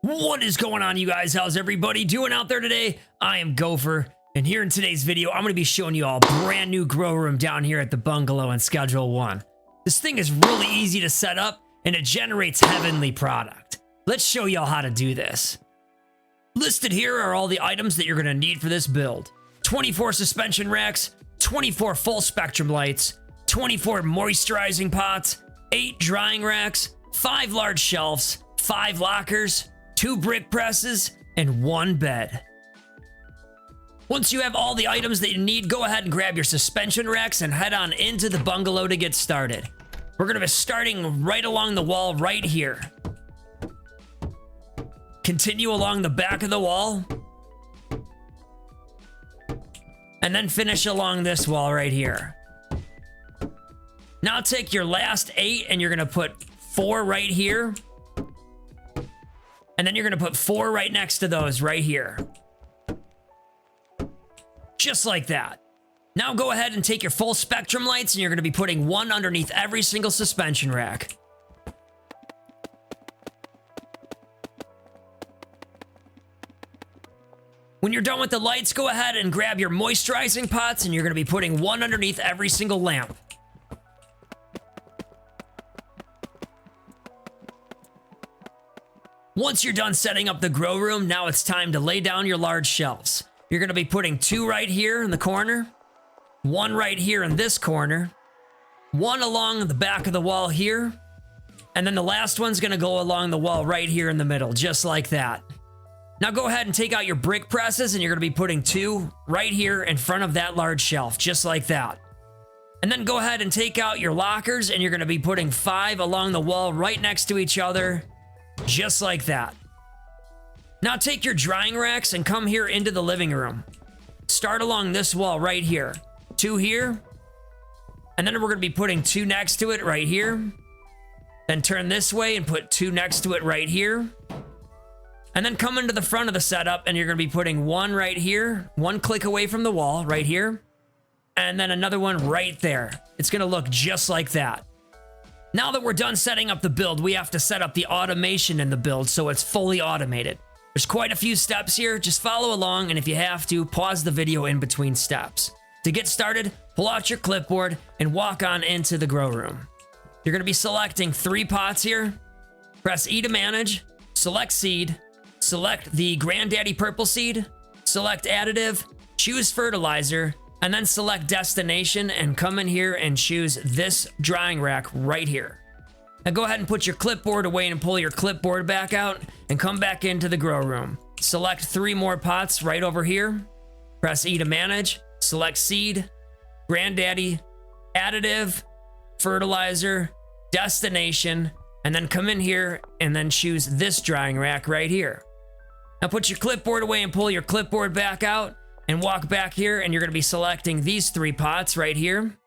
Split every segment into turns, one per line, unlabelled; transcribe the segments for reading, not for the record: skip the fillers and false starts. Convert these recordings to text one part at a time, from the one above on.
What is going on, you guys? How's everybody doing out there today? I am Gophxr, and here in today's video, I'm going to be showing you all a brand new grow room down here at the bungalow in Schedule 1. This thing is really easy to set up, and it generates heavenly product. Let's show y'all how to do this. Listed here are all the items that you're going to need for this build. 24 suspension racks, 24 full spectrum lights, 24 moisturizing pots, 8 drying racks, 5 large shelves, 5 lockers, 2 brick presses, and 1 bed. Once you have all the items that you need, go ahead and grab your suspension racks and head on into the bungalow to get started. We're going to be starting right along the wall right here. Continue along the back of the wall. And then finish along this wall right here. Now take your last 8 and you're going to put 4 right here. And then you're going to put 4 right next to those right here. Just like that. Now go ahead and take your full spectrum lights and you're going to be putting 1 underneath every single suspension rack. When you're done with the lights, go ahead and grab your moisturizing pots and you're going to be putting 1 underneath every single lamp. Once you're done setting up the grow room, now it's time to lay down your large shelves. You're going to be putting 2 right here in the corner, 1 right here in this corner, 1 along the back of the wall here, and then the last one's going to go along the wall right here in the middle, just like that. Now go ahead and take out your brick presses and you're going to be putting 2 right here in front of that large shelf, just like that. And then go ahead and take out your lockers and you're going to be putting 5 along the wall right next to each other, just like that. Now take your drying racks and come here into the living room. Start along this wall right here. 2 here. And then we're going to be putting 2 next to it right here. Then turn this way and put 2 next to it right here. And then come into the front of the setup and you're going to be putting 1 right here. 1 click away from the wall right here. And then another one right there. It's going to look just like that. Now that we're done setting up the build, we have to set up the automation in the build so it's fully automated. There's quite a few steps here, just follow along, and if you have to, pause the video in between steps. To get started, pull out your clipboard and walk on into the grow room. You're going to be selecting 3 pots here. Press E to manage, select seed, select the granddaddy purple seed, select additive, choose fertilizer, and then select destination and come in here and choose this drying rack right here. Now go ahead and put your clipboard away and pull your clipboard back out and come back into the grow room. Select 3 more pots right over here. Press E to manage, select seed, granddaddy, additive, fertilizer, destination, and then come in here and then choose this drying rack right here. Now put your clipboard away and pull your clipboard back out and walk back here and you're going to be selecting these 3 pots right here.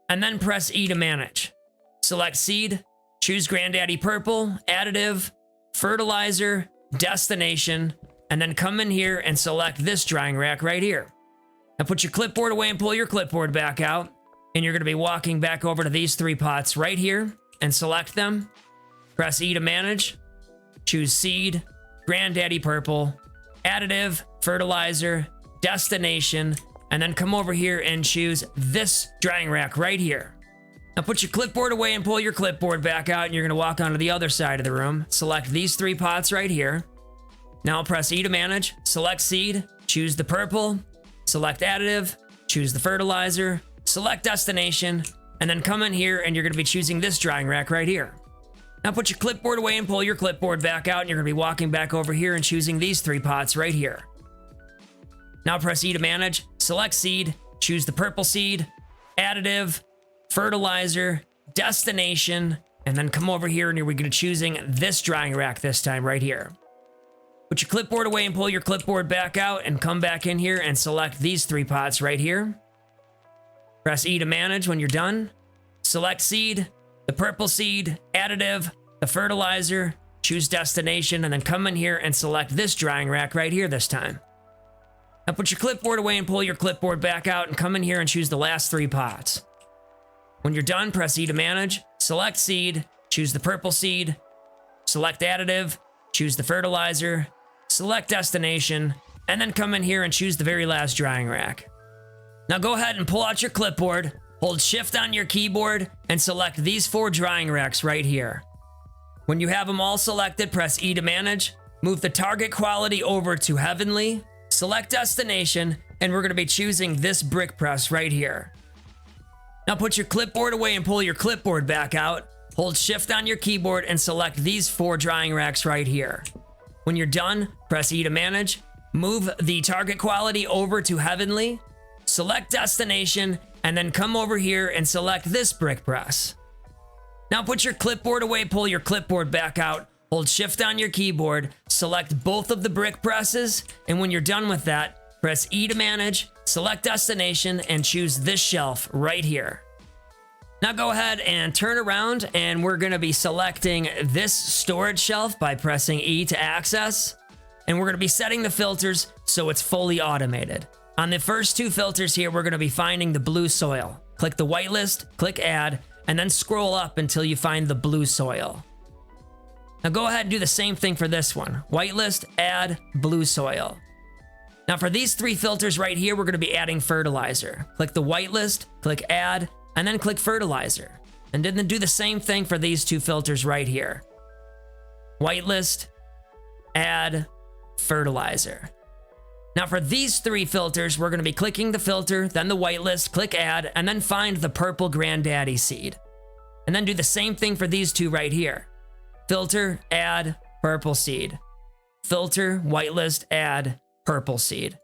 And then press E to manage. Select seed, choose granddaddy purple, additive, fertilizer, destination, and then come in here and select this drying rack right here. Now put your clipboard away and pull your clipboard back out and you're going to be walking back over to these 3 pots right here and select them. Press E to manage, choose seed, granddaddy purple, additive, fertilizer, destination, and then come over here and choose this drying rack right here. Now put your clipboard away and pull your clipboard back out and you're going to walk onto the other side of the room. Select these 3 pots right here. Now press E to manage, select seed, choose the purple, select additive, choose the fertilizer, select destination, and then come in here and you're going to be choosing this drying rack right here. Now put your clipboard away and pull your clipboard back out and you're going to be walking back over here and choosing these 3 pots right here. Now press E to manage, select seed, choose the purple seed, additive, fertilizer, destination, and then come over here and you're going to be choosing this drying rack this time right here. Put your clipboard away and pull your clipboard back out and come back in here and select these 3 pots right here. Press E to manage when you're done. Select seed, the purple seed, additive, the fertilizer, choose destination, and then come in here and select this drying rack right here this time. Now put your clipboard away and pull your clipboard back out and come in here and choose the last 3 pots. When you're done, press E to manage, select seed, choose the purple seed, select additive, choose the fertilizer, select destination, and then come in here and choose the very last drying rack. Now go ahead and pull out your clipboard, hold shift on your keyboard, and select these 4 drying racks right here. When you have them all selected, press E to manage, move the target quality over to heavenly, select destination, and we're going to be choosing this brick press right here. Now put your clipboard away and pull your clipboard back out, hold shift on your keyboard and select these 4 drying racks right here. When you're done, press E to manage, move the target quality over to heavenly, select destination, and then come over here and select this brick press. Now put your clipboard away, pull your clipboard back out, hold shift on your keyboard, select both of the brick presses, and when you're done with that, press E to manage, select destination, and choose this shelf right here. Now go ahead and turn around, and we're going to be selecting this storage shelf by pressing E to access, and we're going to be setting the filters so it's fully automated. On the first 2 filters here, we're going to be finding the blue soil. Click the whitelist, click add, and then scroll up until you find the blue soil. Now go ahead and do the same thing for this one. Whitelist, add, blue soil. Now for these 3 filters right here, we're going to be adding fertilizer. Click the whitelist, click add, and then click fertilizer. And then do the same thing for these 2 filters right here. Whitelist, add, fertilizer. Now for these 3 filters, we're going to be clicking the filter, then the whitelist, click add, and then find the purple granddaddy seed. And then do the same thing for these 2 right here. Filter, add, purple seed. Filter, whitelist, add, purple seed.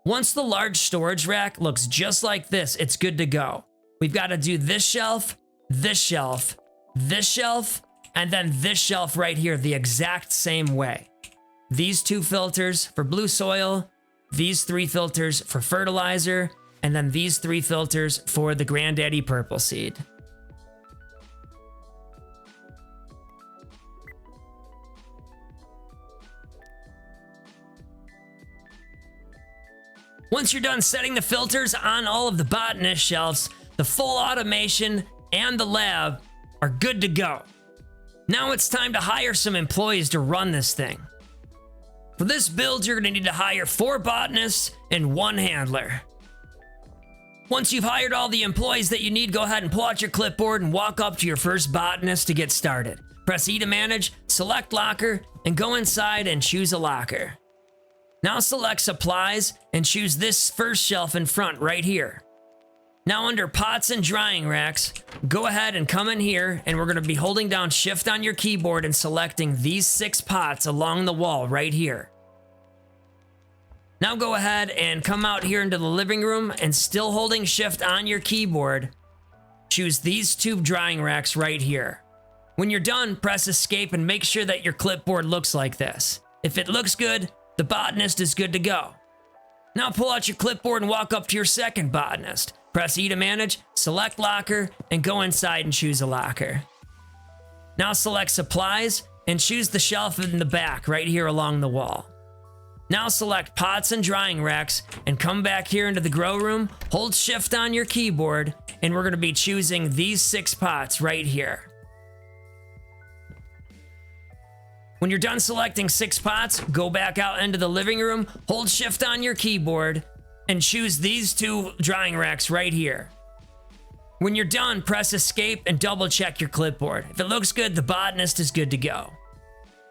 Once the large storage rack looks just like this, it's good to go. We've got to do this shelf, this shelf, this shelf, and then this shelf right here the exact same way. These 2 filters for blue soil, these 3 filters for fertilizer, and then these 3 filters for the granddaddy purple seed. Once you're done setting the filters on all of the botanist shelves, the full automation and the lab are good to go. Now it's time to hire some employees to run this thing. For this build, you're going to need to hire 4 botanists and 1 handler. Once you've hired all the employees that you need, go ahead and pull out your clipboard and walk up to your first botanist to get started. Press E to manage, select locker, and go inside and choose a locker. Now select supplies and choose this first shelf in front right here. Now under pots and drying racks, go ahead and come in here, and we're going to be holding down shift on your keyboard and selecting these 6 pots along the wall right here. Now go ahead and come out here into the living room, and still holding shift on your keyboard, choose these 2 drying racks right here. When you're done, press escape and make sure that your clipboard looks like this. If it looks good, the botanist is good to go. Now pull out your clipboard and walk up to your second botanist. Press E to manage, select locker, and go inside and choose a locker. Now select supplies and choose the shelf in the back right here along the wall. Now select pots and drying racks and come back here into the grow room, hold shift on your keyboard, and we're going to be choosing these 6 pots right here. When you're done selecting 6 pots, go back out into the living room, hold shift on your keyboard, and choose these 2 drying racks right here. When you're done, press escape and double check your clipboard. If it looks good, the botanist is good to go.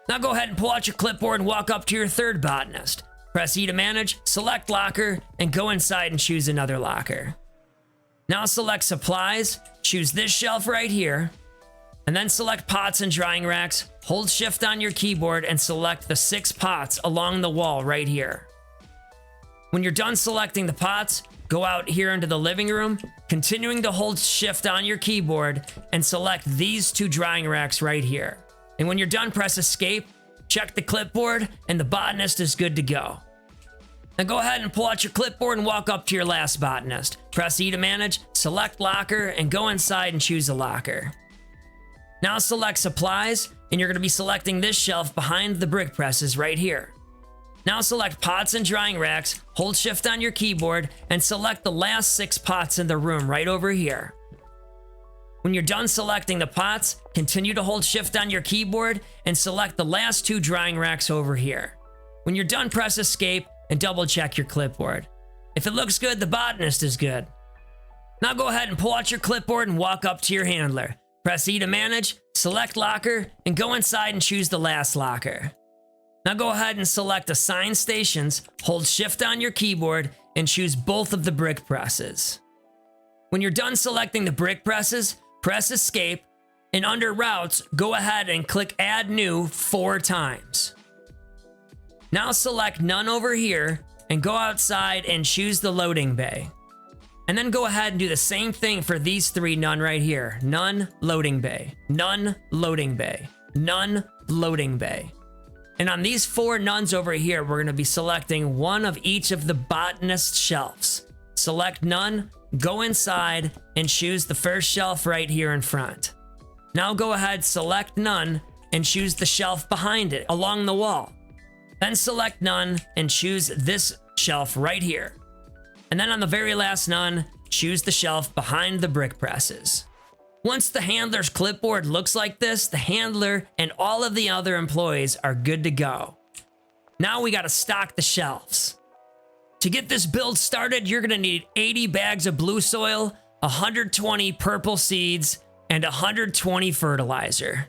Now go ahead and pull out your clipboard and walk up to your third botanist. Press E to manage, select locker, and go inside and choose another locker. Now select supplies, choose this shelf right here, and then select pots and drying racks, hold shift on your keyboard, and select the 6 pots along the wall right here. When you're done selecting the pots, go out here into the living room, continuing to hold shift on your keyboard, and select these 2 drying racks right here. And when you're done, press escape, check the clipboard, and the botanist is good to go. Now go ahead and pull out your clipboard and walk up to your last botanist. Press E to manage, select locker, and go inside and choose a locker. Now select supplies, and you're going to be selecting this shelf behind the brick presses right here. Now select pots and drying racks, hold shift on your keyboard, and select the last 6 pots in the room right over here. When you're done selecting the pots, continue to hold shift on your keyboard and select the last 2 drying racks over here. When you're done, press escape and double check your clipboard. If it looks good, the botanist is good. Now go ahead and pull out your clipboard and walk up to your handler. Press E to manage, select locker, and go inside and choose the last locker. Now go ahead and select assign stations, hold shift on your keyboard, and choose both of the brick presses. When you're done selecting the brick presses, press escape, and under routes, go ahead and click add new 4 times. Now select none over here and go outside and choose the loading bay. And then go ahead and do the same thing for these 3 none right here. None, loading bay, none, loading bay, none, loading bay. And on these 4 nuns over here, we're gonna be selecting one of each of the botanist shelves. Select none, go inside, and choose the first shelf right here in front. Now go ahead, select none, and choose the shelf behind it along the wall. Then select none and choose this shelf right here. And then on the very last none, choose the shelf behind the brick presses. Once the handler's clipboard looks like this, the handler and all of the other employees are good to go. Now we gotta stock the shelves. To get this build started, you're gonna need 80 bags of blue soil, 120 purple seeds, and 120 fertilizer.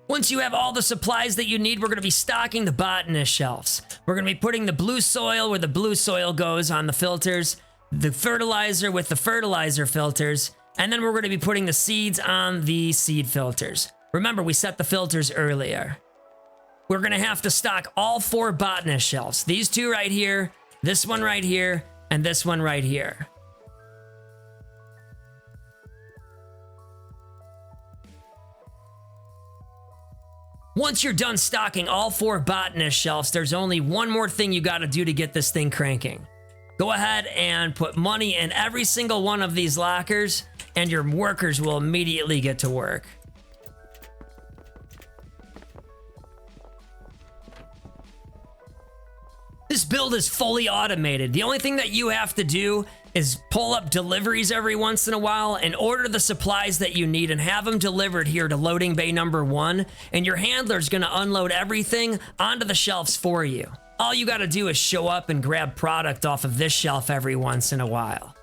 Once you have all the supplies that you need, we're gonna be stocking the botanist shelves. We're gonna be putting the blue soil where the blue soil goes on the filters, the fertilizer with the fertilizer filters, and then we're gonna be putting the seeds on the seed filters. Remember, we set the filters earlier. We're gonna have to stock all 4 botanist shelves. These 2 right here, this one right here, and this one right here. Once you're done stocking all 4 botanist shelves, there's only one more thing you gotta do to get this thing cranking. Go ahead and put money in every single one of these lockers, and your workers will immediately get to work. This build is fully automated. The only thing that you have to do is pull up deliveries every once in a while and order the supplies that you need and have them delivered here to loading bay number 1, and your handler's gonna unload everything onto the shelves for you. All you gotta do is show up and grab product off of this shelf every once in a while.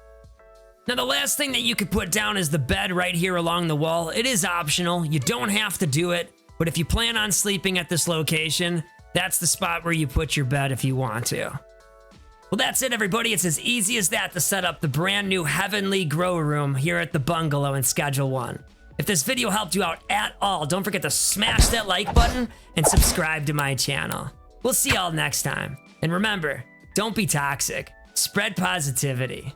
Now the last thing that you could put down is the bed right here along the wall. It is optional, you don't have to do it, but if you plan on sleeping at this location, that's the spot where you put your bed if you want to. Well, that's it, everybody. It's as easy as that to set up the brand new heavenly grow room here at the bungalow in Schedule 1. If this video helped you out at all, don't forget to smash that like button and subscribe to my channel. We'll see y'all next time. And remember, don't be toxic. Spread positivity.